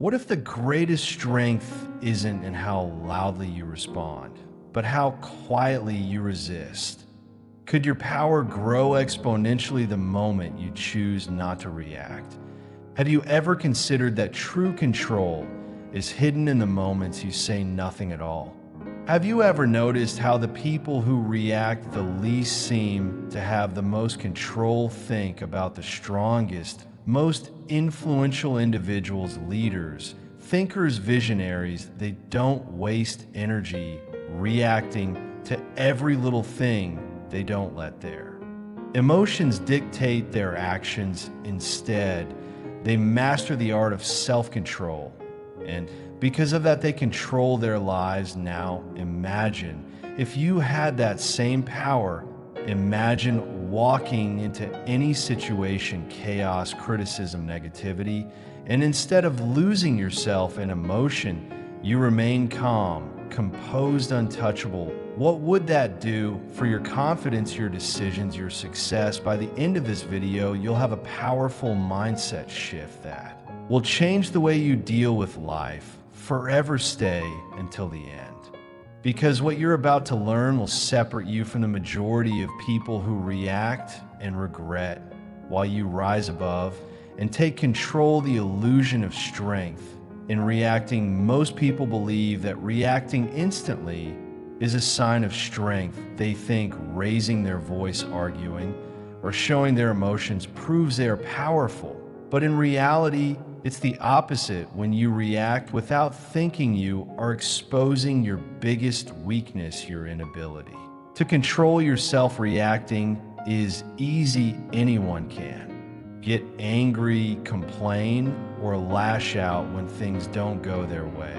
What if the greatest strength isn't in how loudly you respond, but how quietly you resist? Could your power grow exponentially the moment you choose not to react? Have you ever considered that true control is hidden in the moments you say nothing at all? Have you ever noticed how the people who react the least seem to have the most control? Think about the strongest, most influential individuals, leaders, thinkers, visionaries. They don't waste energy reacting to every little thing they don't let there. Emotions dictate their actions. Instead, they master the art of self-control. And because of that, they control their lives. Now, imagine if you had that same power. Imagine walking into any situation, chaos, criticism, negativity, and instead of losing yourself in emotion, you remain calm, composed, untouchable. What would that do for your confidence, your decisions, your success? By the end of this video, you'll have a powerful mindset shift that will change the way you deal with life. Forever stay until the end. Because what you're about to learn will separate you from the majority of people who react and regret, while you rise above and take control. The illusion of strength in reacting. Most people believe that reacting instantly is a sign of strength. They think raising their voice, arguing, or showing their emotions proves they are powerful. But in reality, it's the opposite. When you react without thinking, you are exposing your biggest weakness, your inability to control yourself. Reacting is easy. Anyone can get angry, complain, or lash out when things don't go their way.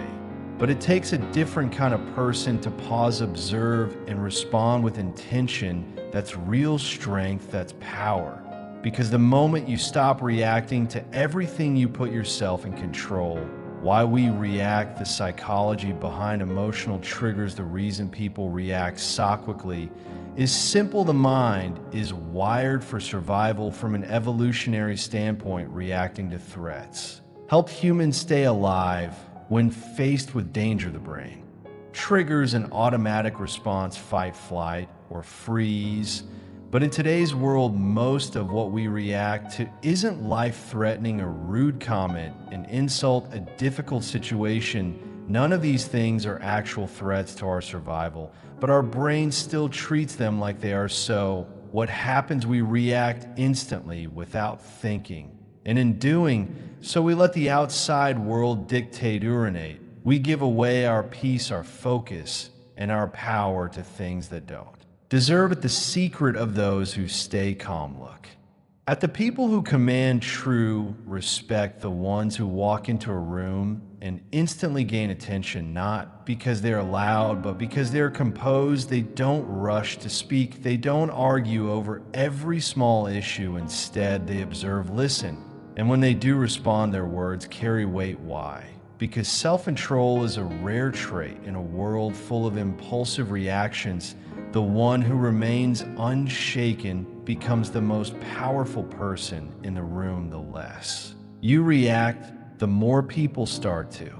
But it takes a different kind of person to pause, observe, and respond with intention. That's real strength, that's power. Because the moment you stop reacting to everything, you put yourself in control. Why we react, the psychology behind emotional triggers, the reason people react so quickly is simple. The mind is wired for survival. From an evolutionary standpoint, reacting to threats helped humans stay alive. When faced with danger, the brain triggers an automatic response: fight, flight, or freeze. But in today's world, most of what we react to isn't life-threatening. A rude comment, an insult, a difficult situation. None of these things are actual threats to our survival, but our brain still treats them like they are. So what happens? We react instantly without thinking. And in doing so, we let the outside world dictate, urinate. We give away our peace, our focus, and our power to things that don't deserve it. The secret of those who stay calm. Look at the people who command true respect, the ones who walk into a room and instantly gain attention, not because they're loud, but because they're composed. They don't rush to speak. They don't argue over every small issue. Instead, they observe, listen, and when they do respond, their words carry weight. Why? Because self-control is a rare trait in a world full of impulsive reactions. The one who remains unshaken becomes the most powerful person in the room. The less you react, the more people start to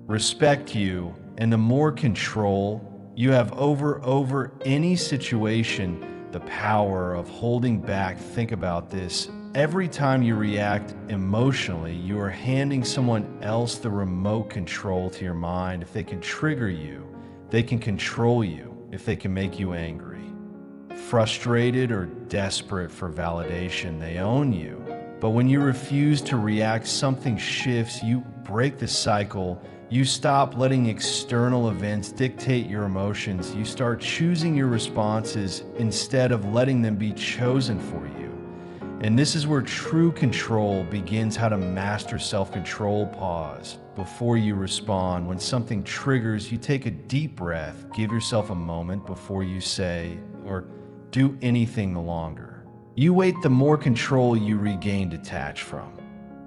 respect you, and the more control you have over any situation. The power of holding back. Think about this. Every time you react emotionally, you are handing someone else the remote control to your mind. If they can trigger you, they can control you. If they can make you angry, frustrated, or desperate for validation, they own you. But when you refuse to react, something shifts. You break the cycle. You stop letting external events dictate your emotions. You start choosing your responses instead of letting them be chosen for you. And this is where true control begins. How to master self-control. Pause before you respond. When something triggers, you take a deep breath. Give yourself a moment before you say or do anything longer. You wait. The more control you regain, detach from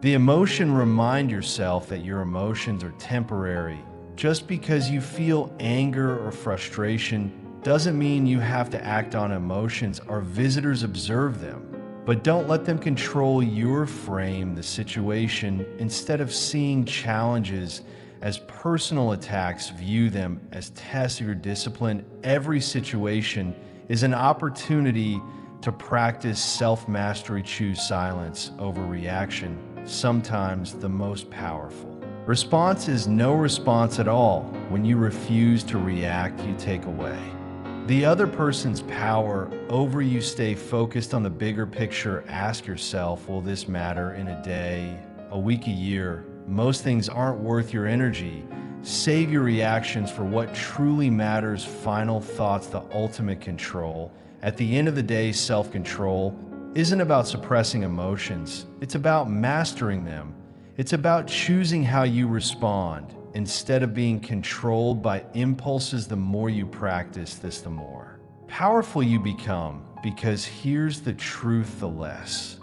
the emotion. Remind yourself that your emotions are temporary. Just because you feel anger or frustration doesn't mean you have to act on emotions. Our visitors. Observe them. But don't let them control your frame, the situation. Instead of seeing challenges as personal attacks, view them as tests of your discipline. Every situation is an opportunity to practice self-mastery. Choose silence over reaction, sometimes the most powerful. Response is no response at all. When you refuse to react, you take away the other person's power over you. Stay focused on the bigger picture. Ask yourself, will this matter in a day, a week, a year? Most things aren't worth your energy. Save your reactions for what truly matters. Final thoughts, the ultimate control. At the end of the day, self-control isn't about suppressing emotions. It's about mastering them. It's about choosing how you respond instead of being controlled by impulses. The more you practice this, the more powerful you become. Because here's the truth, the less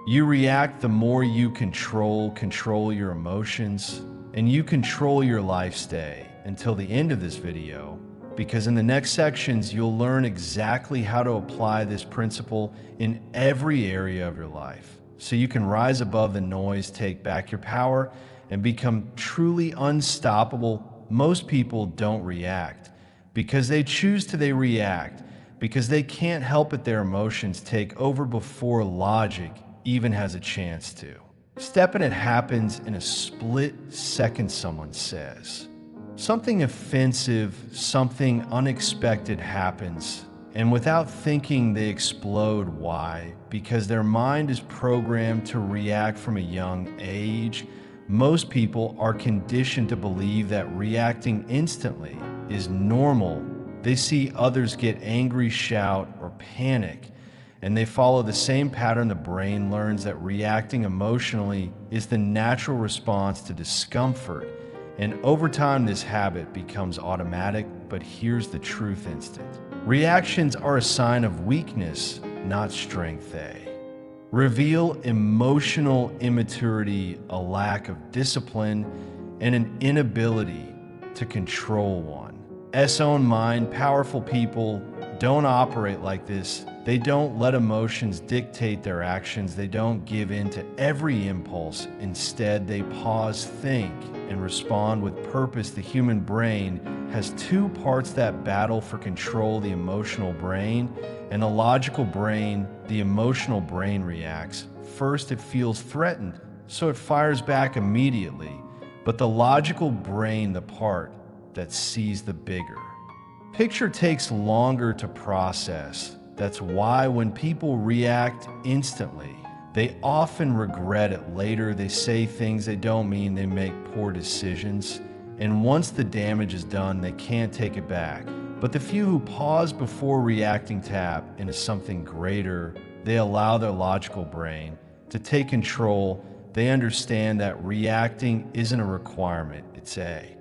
you react, the more you control your emotions, and you control your life. Stay until the end of this video, because in the next sections, you'll learn exactly how to apply this principle in every area of your life, so you can rise above the noise, take back your power, and become truly unstoppable. Most people don't react because they choose to. They react because they can't help it. Their emotions take over before logic even has a chance to step in. It happens in a split second. Someone says something offensive, something unexpected happens, and without thinking, they explode. Why? Because their mind is programmed to react from a young age. Most people are conditioned to believe that reacting instantly is normal. They see others get angry, shout, or panic, and they follow the same pattern. The brain learns that reacting emotionally is the natural response to discomfort. And over time, this habit becomes automatic. But here's the truth: instant reactions are a sign of weakness, not strength. They reveal emotional immaturity, a lack of discipline, and an inability to control one's own mind. Powerful people don't operate like this. They don't let emotions dictate their actions. They don't give in to every impulse. Instead, they pause, think, and respond with purpose. The human brain has two parts that battle for control: the emotional brain and the logical brain. The emotional brain reacts. First, it feels threatened, so it fires back immediately. But the logical brain, the part that sees the bigger picture, takes longer to process. That's why when people react instantly, they often regret it later. They say things they don't mean. They make poor decisions. And once the damage is done, they can't take it back. But the few who pause before reacting tap into something greater. They allow their logical brain to take control. They understand that reacting isn't a requirement, it's a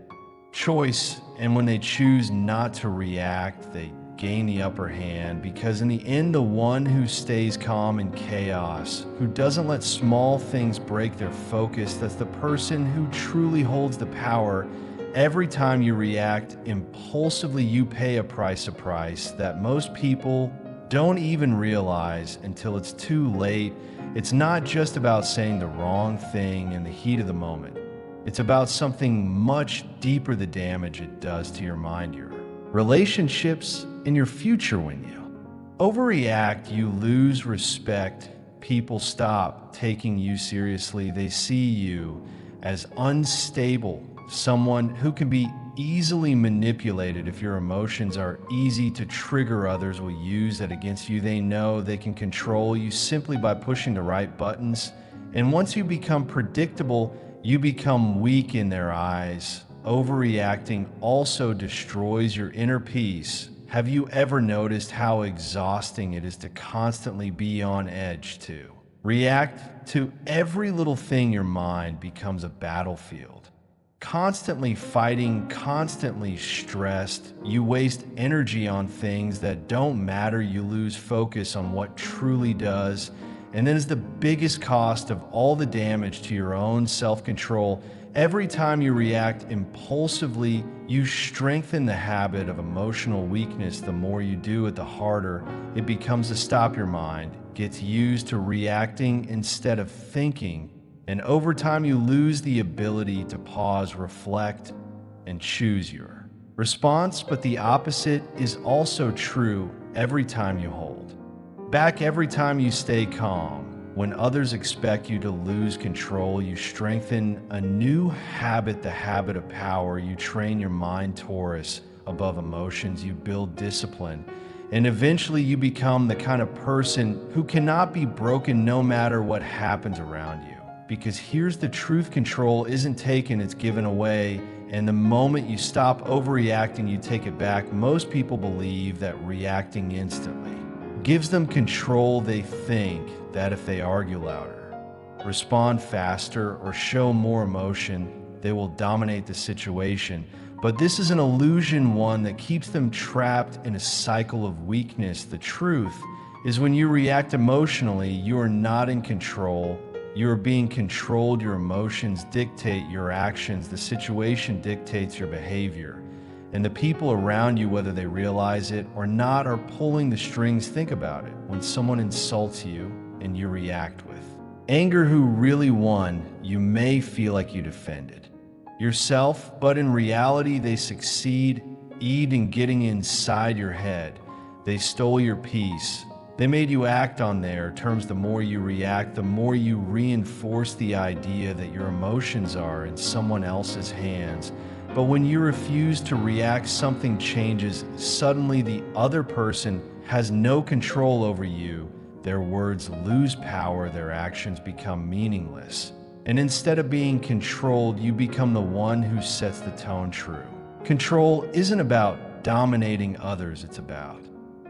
choice. And when they choose not to react, they gain the upper hand. Because in the end, the one who stays calm in chaos, who doesn't let small things break their focus, that's the person who truly holds the power. Every time you react impulsively, you pay a price that most people don't even realize until it's too late. It's not just about saying the wrong thing in the heat of the moment. It's about something much deeper: the damage it does to your mind, your relationships, and your future. When you overreact, you lose respect. People stop taking you seriously. They see you as unstable, someone who can be easily manipulated. If your emotions are easy to trigger, others will use that against you. They know they can control you simply by pushing the right buttons. And once you become predictable, you become weak in their eyes. Overreacting also destroys your inner peace. Have you ever noticed how exhausting it is to constantly be on edge, to react to every little thing? Your mind becomes a battlefield, constantly fighting, constantly stressed. You waste energy on things that don't matter. You lose focus on what truly does. And that is the biggest cost of all the damage to your own self-control. Every time you react impulsively, you strengthen the habit of emotional weakness. The more you do it, the harder it becomes to stop your mind. gets used to reacting instead of thinking, and over time you lose the ability to pause, reflect, and choose your response. But the opposite is also true every time you hold back, every time you stay calm. When others expect you to lose control, you strengthen a new habit, the habit of power. You train your mind, Taurus, above emotions. You build discipline. And eventually you become the kind of person who cannot be broken no matter what happens around you. Because here's the truth: control isn't taken, it's given away. And the moment you stop overreacting, you take it back. Most people believe that reacting instantly gives them control. They think that if they argue louder, respond faster, or show more emotion, they will dominate the situation. But this is an illusion, one that keeps them trapped in a cycle of weakness. The truth is, when you react emotionally, you are not in control. You are being controlled. Your emotions dictate your actions. The situation dictates your behavior. And the people around you, whether they realize it or not, are pulling the strings. Think about it. When someone insults you and you react with anger, who really won? You may feel like you defended yourself, but in reality, they succeed in getting inside your head. They stole your peace. They made you act on their terms. The more you react, the more you reinforce the idea that your emotions are in someone else's hands. But when you refuse to react, something changes. Suddenly, the other person has no control over you. Their words lose power, their actions become meaningless. And instead of being controlled, you become the one who sets the tone. True control isn't about dominating others, it's about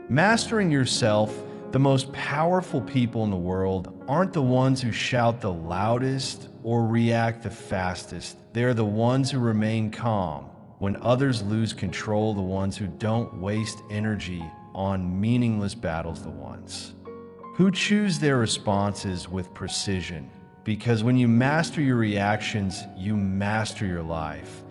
mastering yourself. The most powerful people in the world aren't the ones who shout the loudest or react the fastest. They're the ones who remain calm when others lose control, the ones who don't waste energy on meaningless battles, the ones who choose their responses with precision. Because when you master your reactions, you master your life.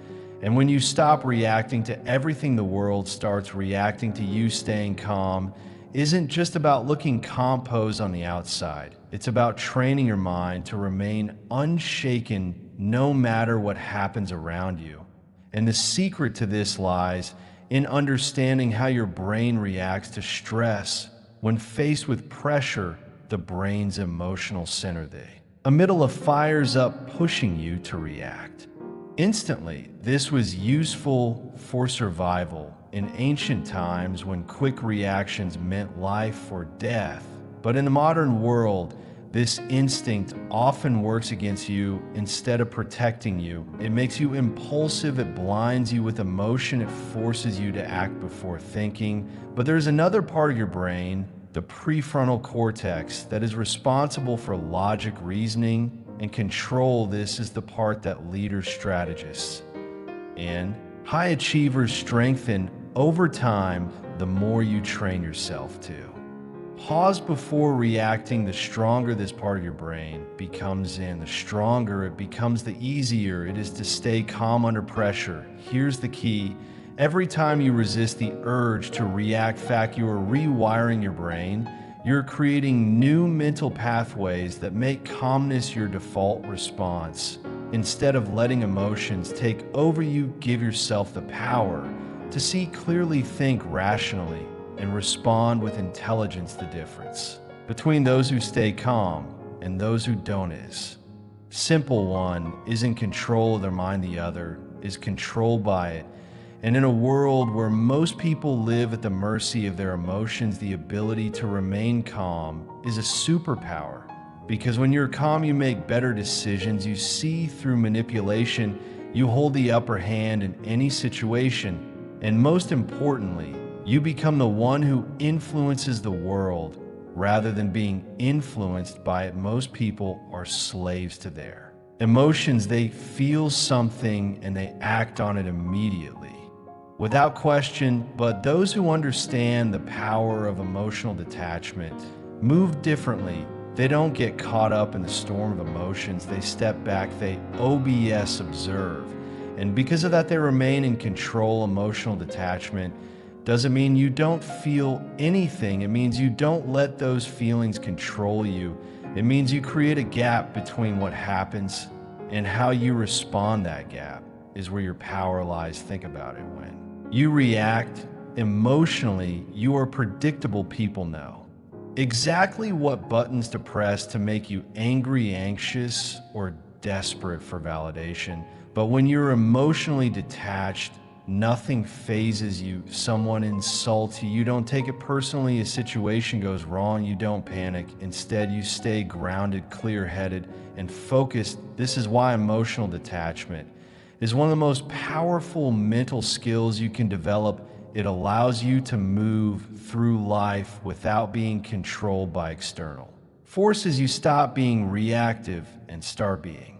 And when you stop reacting to everything, the world starts reacting to you. Staying calm isn't just about looking composed on the outside. It's about training your mind to remain unshaken no matter what happens around you. And the secret to this lies in understanding how your brain reacts to stress. When faced with pressure, the brain's emotional center, the amygdala, fires up, pushing you to react instantly. This was useful for survival in ancient times, when quick reactions meant life or death. But in the modern world, this instinct often works against you instead of protecting you. It makes you impulsive, it blinds you with emotion, it forces you to act before thinking. But there's another part of your brain, the prefrontal cortex, that is responsible for logic, reasoning, and control. This is the part that leaders, strategists, and high achievers strengthen over time. The more you train yourself to pause before reacting, the stronger this part of your brain becomes, and the stronger it becomes, the easier it is to stay calm under pressure. Here's the key: every time you resist the urge to react, you are rewiring your brain. You're creating new mental pathways that make calmness your default response. Instead of letting emotions take over you, give yourself the power to see clearly, think rationally, and respond with intelligence. The difference between those who stay calm and those who don't is simple. One is in control of their mind, the other is controlled by it. And in a world where most people live at the mercy of their emotions, the ability to remain calm is a superpower. Because when you're calm, you make better decisions, you see through manipulation, you hold the upper hand in any situation, and most importantly, you become the one who influences the world rather than being influenced by it. Most people are slaves to their emotions. They feel something and they act on it immediately, without question. But those who understand the power of emotional detachment move differently. They don't get caught up in the storm of emotions. They step back, they observe. And because of that, they remain in control. Emotional detachment doesn't mean you don't feel anything. It means you don't let those feelings control you. It means you create a gap between what happens and how you respond. That gap is where your power lies. Think about it. When you react emotionally, you are predictable. People know exactly what buttons to press to make you angry, anxious, or desperate for validation. But when you're emotionally detached, nothing phases you. Someone insults you, you don't take it personally. A situation goes wrong, you don't panic. Instead, you stay grounded, clear-headed, and focused. This is why emotional detachment is one of the most powerful mental skills you can develop. It allows you to move through life without being controlled by external forces. You stop being reactive and start being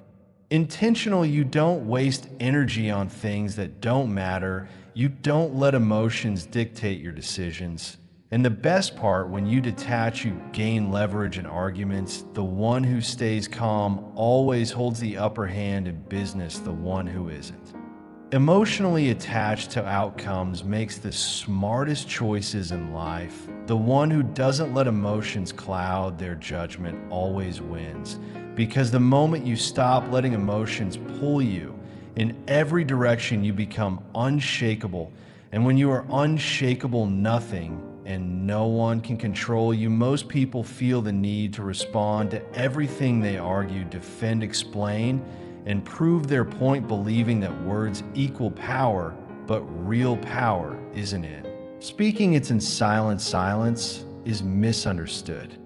intentional. You don't waste energy on things that don't matter. You don't let emotions dictate your decisions. And the best part, when you detach, you gain leverage in arguments. The one who stays calm always holds the upper hand in business. The one who isn't emotionally attached to outcomes makes the smartest choices in life. The one who doesn't let emotions cloud their judgment always wins. Because the moment you stop letting emotions pull you in every direction, you become unshakable. And when you are unshakable, nothing and no one can control you. Most people feel the need to respond to everything they argue, defend, explain, and prove their point, believing that words equal power, but real power isn't in speaking, it's in silence. Silence is misunderstood.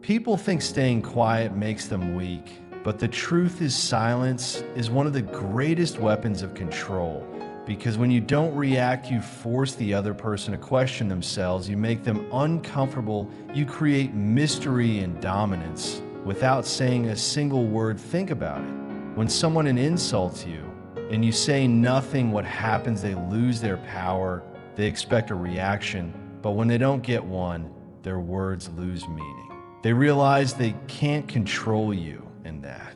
People think staying quiet makes them weak, but the truth is silence is one of the greatest weapons of control. Because when you don't react, you force the other person to question themselves. You make them uncomfortable. You create mystery and dominance without saying a single word. Think about it. When someone insults you and you say nothing, what happens? They lose their power. They expect a reaction, but when they don't get one, their words lose meaning. They realize they can't control you, and that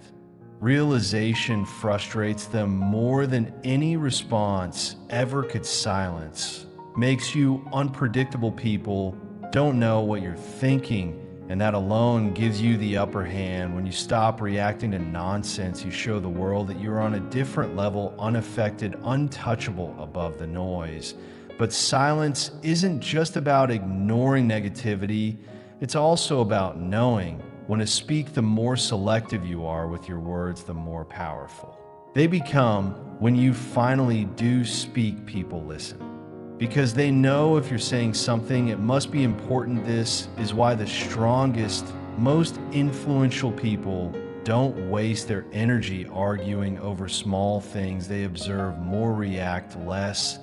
realization frustrates them more than any response ever could. Silence makes you unpredictable. People don't know what you're thinking, and that alone gives you the upper hand. When you stop reacting to nonsense, you show the world that you're on a different level, unaffected, untouchable, above the noise. But silence isn't just about ignoring negativity. It's also about knowing when to speak. The more selective you are with your words, the more powerful they become. When you finally do speak, people listen because they know if you're saying something, it must be important. This is why the strongest, most influential people don't waste their energy arguing over small things. They observe more, react less,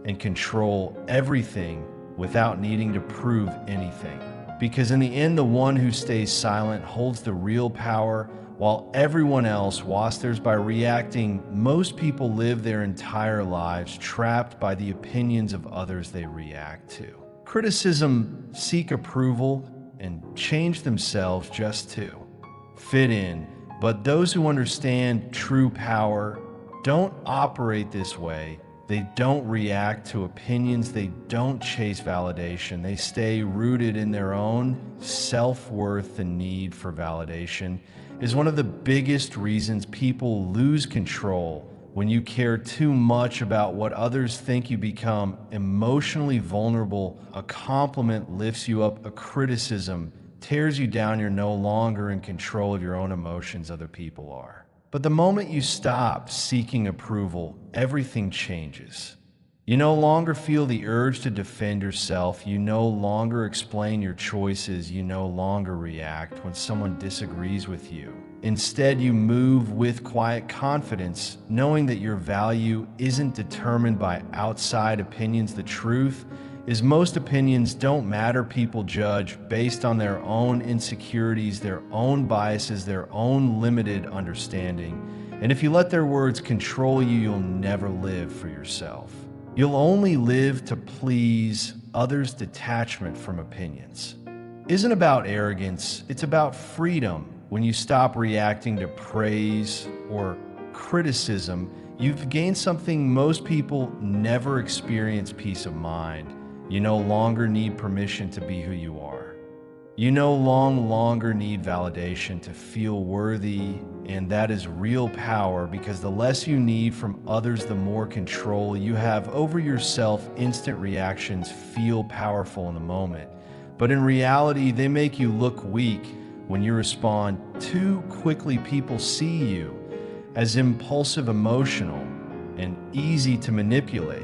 and control everything without needing to prove anything. Because in the end, the one who stays silent holds the real power, while everyone else wastes theirs by reacting. Most people live their entire lives trapped by the opinions of others they react to. Criticism, seek approval, and change themselves just to fit in. But those who understand true power don't operate this way. They don't react to opinions. They don't chase validation. They stay rooted in their own self-worth. The need for validation is one of the biggest reasons people lose control. When you care too much about what others think, you become emotionally vulnerable. A compliment lifts you up. A criticism tears you down. You're no longer in control of your own emotions. Other people are. But the moment you stop seeking approval, everything changes. You no longer feel the urge to defend yourself. You no longer explain your choices. You no longer react when someone disagrees with you. Instead, you move with quiet confidence, knowing that your value isn't determined by outside opinions. The truth is most opinions don't matter. People judge based on their own insecurities, their own biases, their own limited understanding. And if you let their words control you, you'll never live for yourself. You'll only live to please others. Detachment from opinions isn't about arrogance, it's about freedom. When you stop reacting to praise or criticism, you've gained something most people never experience: peace of mind. You no longer need permission to be who you are. You no longer need validation to feel worthy, and that is real power, because the less you need from others, the more control you have over yourself. Instant reactions feel powerful in the moment, but in reality, they make you look weak. When you respond too quickly, people see you as impulsive, emotional, and easy to manipulate.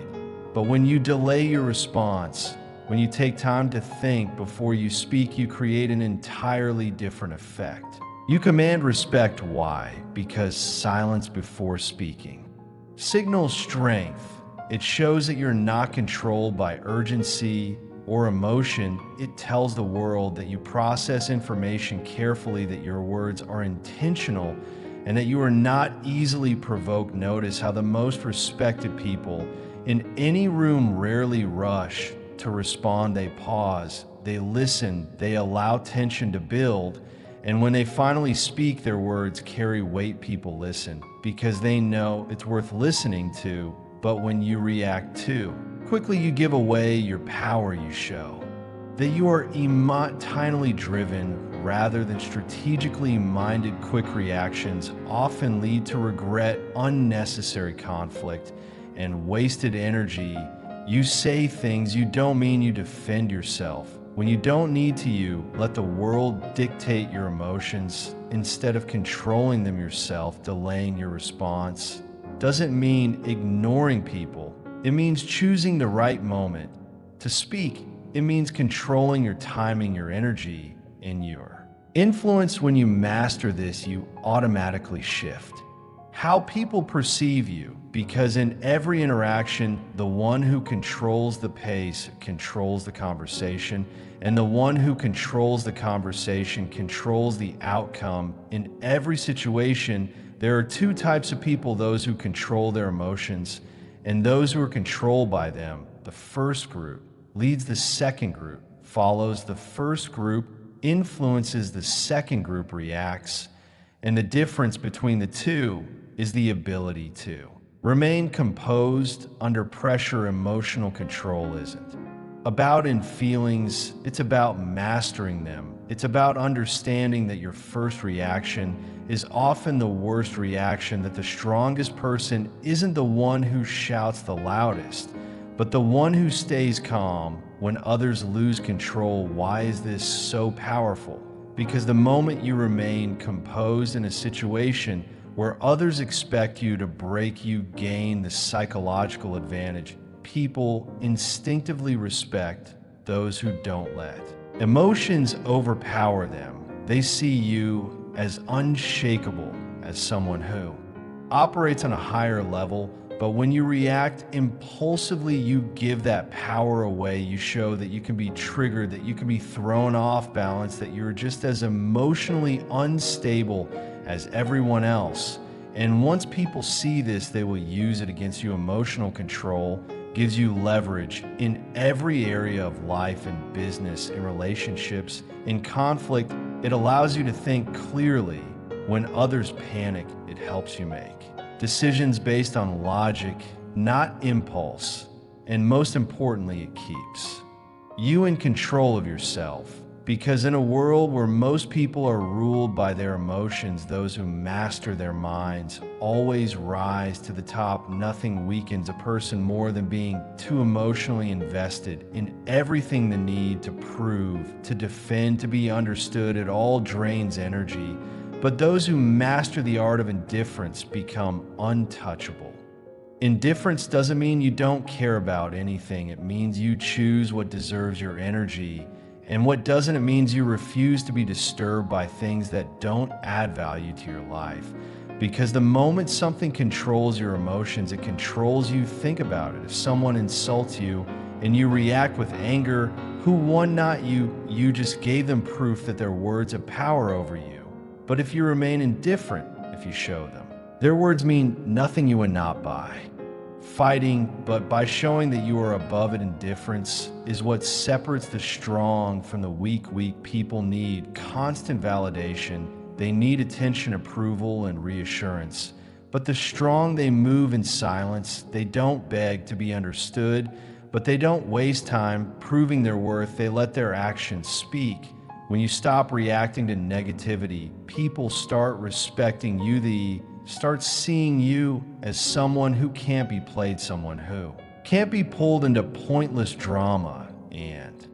But when you delay your response, when you take time to think before you speak, you create an entirely different effect. You command respect. Why? Because silence before speaking signals strength. It shows that you're not controlled by urgency or emotion. It tells the world that you process information carefully, that your words are intentional, and that you are not easily provoked. Notice how the most respected people in any room rarely rush to respond. They pause, they listen, they allow tension to build, and when they finally speak, their words carry weight. People listen because they know it's worth listening to. But when you react too quickly, you give away your power. You show that you are emotionally driven rather than strategically minded. Quick reactions often lead to regret, unnecessary conflict, and wasted energy. You say things you don't mean. You defend yourself when you don't need to. You let the world dictate your emotions instead of controlling them yourself. Delaying your response doesn't mean ignoring people. It means choosing the right moment to speak. It means controlling your timing, your energy, and your influence. When you master this, you automatically shift how people perceive you, because in every interaction, the one who controls the pace controls the conversation, and the one who controls the conversation controls the outcome. In every situation, there are two types of people: those who control their emotions and those who are controlled by them. The first group leads the second group, follows the first group, influences the second group, reacts. And the difference between the two is the ability to remain composed under pressure. Emotional control isn't about in feelings, it's about mastering them. It's about understanding that your first reaction is often the worst reaction, that the strongest person isn't the one who shouts the loudest, but the one who stays calm when others lose control. Why is this so powerful? Because the moment you remain composed in a situation where others expect you to break, you gain the psychological advantage. People instinctively respect those who don't let emotions overpower them. They see you as unshakable, as someone who operates on a higher level. But when you react impulsively, you give that power away. You show that you can be triggered, that you can be thrown off balance, that you're just as emotionally unstable as everyone else. And once people see this, they will use it against you. Emotional control gives you leverage in every area of life and business, in relationships, in conflict. It allows you to think clearly. When others panic, it helps you make decisions based on logic, not impulse. And most importantly, it keeps you in control of yourself. Because in a world where most people are ruled by their emotions, those who master their minds always rise to the top. Nothing weakens a person more than being too emotionally invested in everything. The need to prove, to defend, to be understood, it all drains energy. But those who master the art of indifference become untouchable. Indifference doesn't mean you don't care about anything. It means you choose what deserves your energy. And what doesn't, it means you refuse to be disturbed by things that don't add value to your life. Because the moment something controls your emotions, it controls you. Think about it. If someone insults you and you react with anger, who won? Not you. You just gave them proof that their words have power over you. But if you remain indifferent, if you show them, their words mean nothing. You would not by fighting, but by showing that you are above it. Indifference is what separates the strong from the weak. Weak people need constant validation. They need attention, approval, and reassurance. But the strong, they move in silence. They don't beg to be understood, But they don't waste time proving their worth, they let their actions speak. When you stop reacting to negativity, people start respecting you, they start seeing you as someone who can't be played, someone who can't be pulled into pointless drama. And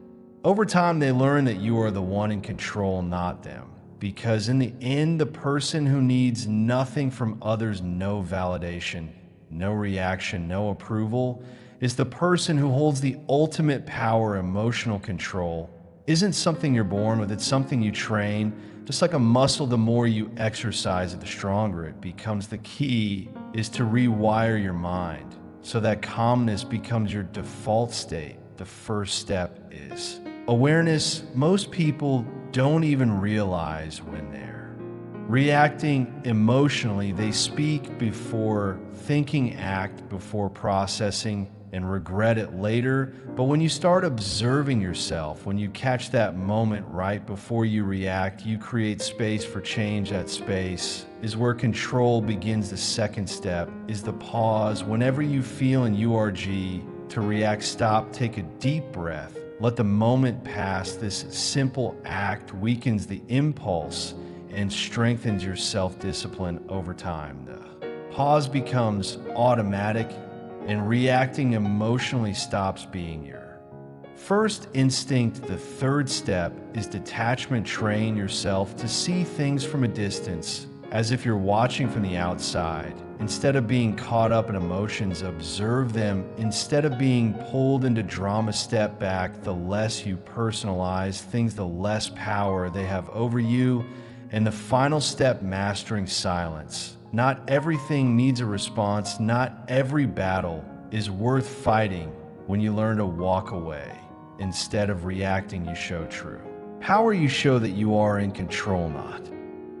over time, they learn that you are the one in control, not them. Because in the end, the person who needs nothing from others, no validation, no reaction, no approval, is the person who holds the ultimate power. Emotional control isn't something you're born with, it's something you train. Just like a muscle, the more you exercise it, the stronger it becomes. The key is to rewire your mind so that calmness becomes your default state. The first step is awareness. Most people don't even realize when they're reacting emotionally. They speak before thinking, act before processing, and regret it later. But when you start observing yourself, when you catch that moment right before you react, you create space for change. That space is where control begins. The second step is the pause. Whenever you feel in URG to react, stop, take a deep breath, let the moment pass. This simple act weakens the impulse and strengthens your self-discipline over time. The pause becomes automatic, and reacting emotionally stops being your first instinct. The third step is detachment. Train yourself to see things from a distance, as if you're watching from the outside. Instead of being caught up in emotions, observe them. Instead of being pulled into drama, step back. The less you personalize things, the less power they have over you. And the final step, mastering silence. Not everything needs a response. Not every battle is worth fighting. When you learn to walk away instead of reacting, you show true power. You show that you are in control, not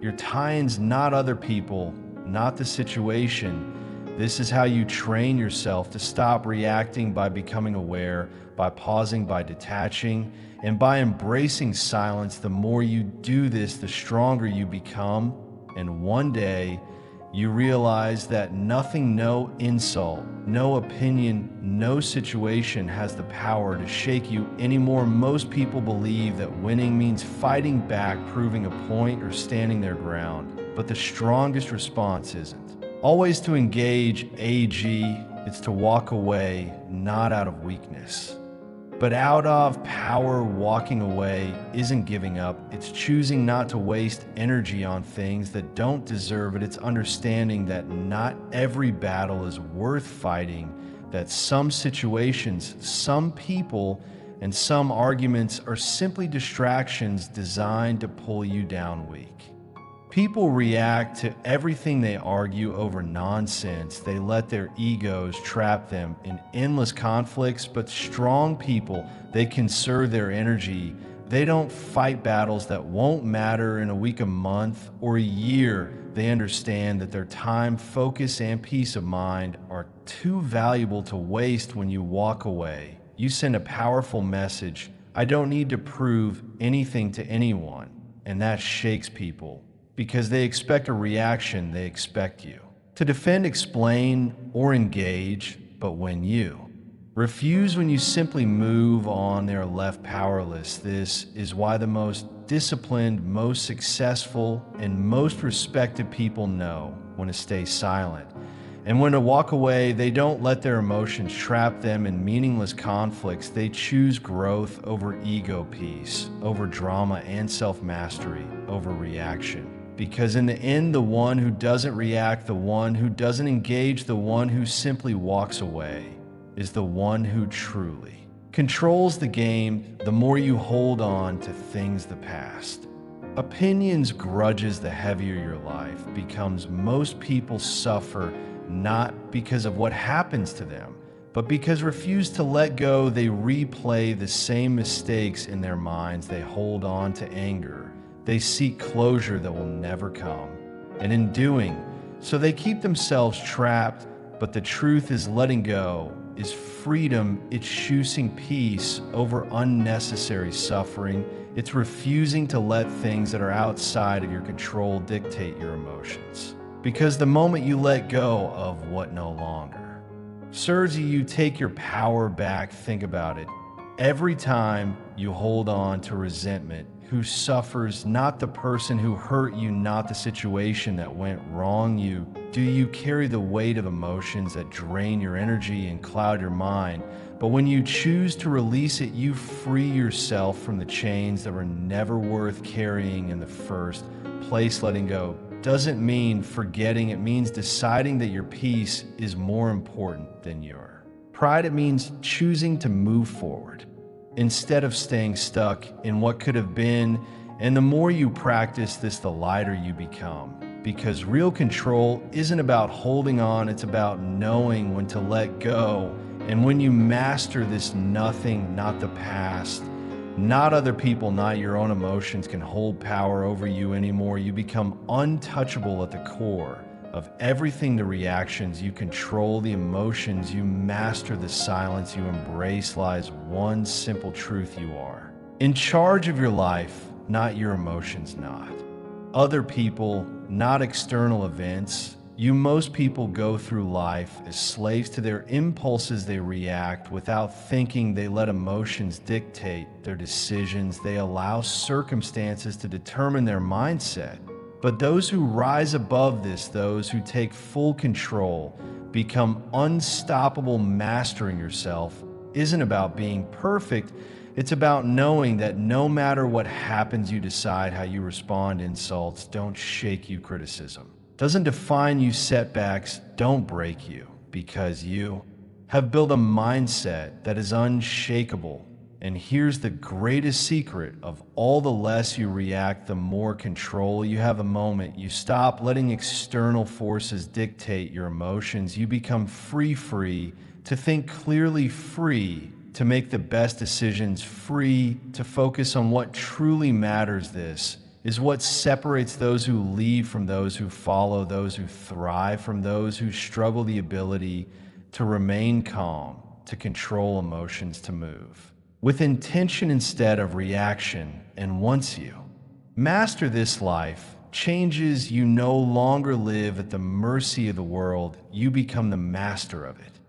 your tie-ins, not other people, not the situation. This is how you train yourself to stop reacting, by becoming aware, by pausing, by detaching, and by embracing silence. The more you do this, the stronger you become. And one day, you realize that nothing, no insult, no opinion, no situation has the power to shake you anymore. Most people believe that winning means fighting back, proving a point, or standing their ground. But the strongest response isn't always to engage AG, it's to walk away, not out of weakness, but out of power. Walking away isn't giving up, it's choosing not to waste energy on things that don't deserve it. It's understanding that not every battle is worth fighting, that some situations, some people, and some arguments are simply distractions designed to pull you down weak. People react to everything, they argue over nonsense, they let their egos trap them in endless conflicts. But strong people, they conserve their energy. They don't fight battles that won't matter in a week, a month, or a year. They understand that their time, focus, and peace of mind are too valuable to waste. When you walk away, you send a powerful message. I don't need to prove anything to anyone. And that shakes people, because they expect a reaction, they expect you to defend, explain, or engage. But when you refuse, when you simply move on, they are left powerless. This is why the most disciplined, most successful, and most respected people know when to stay silent and when to walk away. They don't let their emotions trap them in meaningless conflicts. They choose growth over ego, peace over drama, and self-mastery over reaction. Because in the end, the one who doesn't react, the one who doesn't engage, the one who simply walks away is the one who truly controls the game. The more you hold on to things, the past, opinions, grudges, the heavier your life becomes. Most people suffer not because of what happens to them, but because refuse to let go. They replay the same mistakes in their minds. They hold on to anger. They seek closure that will never come. And in doing so, they keep themselves trapped. But the truth is, letting go is freedom. It's choosing peace over unnecessary suffering. It's refusing to let things that are outside of your control dictate your emotions. Because the moment you let go of what no longer Serves you take your power back. Think about it. Every time you hold on to resentment, who suffers not the person who hurt you, not the situation that went wrong you, do you carry the weight of emotions that drain your energy and cloud your mind. But when you choose to release it, you free yourself from the chains that were never worth carrying in the first place. Letting go doesn't mean forgetting, it means deciding that your peace is more important than your pride. It means choosing to move forward instead of staying stuck in what could have been. And the more you practice this, the lighter you become. Because real control isn't about holding on, it's about knowing when to let go. And when you master this, nothing, not the past, not other people, not your own emotions, can hold power over you anymore. You become untouchable at the core of everything. The reactions, you control the emotions, you master the silence, you embrace lies. One simple truth: you are in charge of your life, not your emotions, not other people, not external events. Most people go through life as slaves to their impulses. They react without thinking. They let emotions dictate their decisions. They allow circumstances to determine their mindset. But those who rise above this, those who take full control, become unstoppable. Mastering yourself isn't about being perfect. It's about knowing that no matter what happens, you decide how you respond. Insults don't shake you. Criticism doesn't define you. Setbacks don't break you, because you have built a mindset that is unshakable. And here's the greatest secret of all: the less you react, the more control you have. A moment you stop letting external forces dictate your emotions, you become free to think clearly, free to make the best decisions, free to focus on what truly matters. This is what separates those who leave from those who follow, those who thrive from those who struggle. The ability to remain calm, to control emotions, to move with intention instead of reaction. And once you master this, life changes. You no longer live at the mercy of the world, you become the master of it.